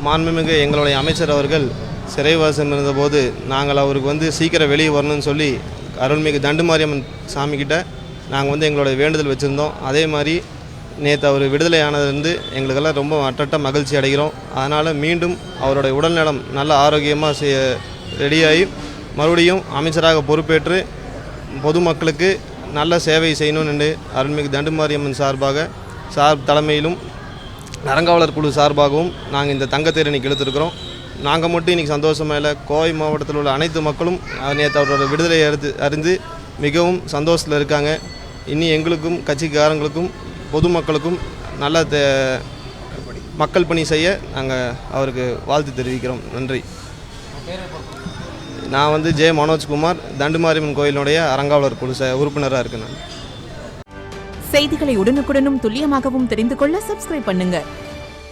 மாண்புமிகு எங்களுடைய அமைச்சர் அவர்கள் சிறைவாசம் இருந்தபோது நாங்கள் அவருக்கு சீக்கிரம் வெளியே வரணும்னு சொல்லி அருள்மிகு தண்டுமாரியம்மன் சாமிக்கிட்ட நாங்கள் எங்களுடைய வேண்டுதல் வச்சுருந்தோம். அதே மாதிரி நேற்று அவர் விடுதலை ஆனதுலேருந்து எங்களுக்கெல்லாம் ரொம்ப அட்டட்ட மகிழ்ச்சி அடைகிறோம். அதனால் மீண்டும் அவருடைய உடல்நலம் நல்ல ஆரோக்கியமாக ரெடியாகி மறுபடியும் அமைச்சராக பொறுப்பேற்று பொதுமக்களுக்கு நல்ல சேவை செய்யணும்னு அருள்மிகு தண்டுமாரியம்மன் சார்பாக தலைமையிலும் அறங்காவலர் குழு சார்பாகவும் நாங்கள் இந்த தங்கத்தேர் இன்றைக்கி இழுத்துருக்கிறோம். நாங்கள் மட்டும் இன்றைக்கி சந்தோஷமாக இல்லை, கோவை மாவட்டத்தில் உள்ள அனைத்து மக்களும் நேற்று அவரோட விடுதலையை அறிந்து மிகவும் சந்தோஷத்தில் இருக்காங்க. இனி எங்களுக்கும் கட்சிக்காரங்களுக்கும் பொதுமக்களுக்கும் நல்ல மக்கள் பணி செய்ய நாங்கள் அவருக்கு வாழ்த்து தெரிவிக்கிறோம். நன்றி. நான் ஜே மனோஜ்குமார், தண்டுமாரியம்மன் கோயிலுடைய அறங்காவலர் குழு உறுப்பினராக இருக்கேன். செய்திகளை உடனுக்குடனும் துல்லியமாகவும் தெரிந்து கொள்ள சப்ஸ்கிரைப் பண்ணுங்க.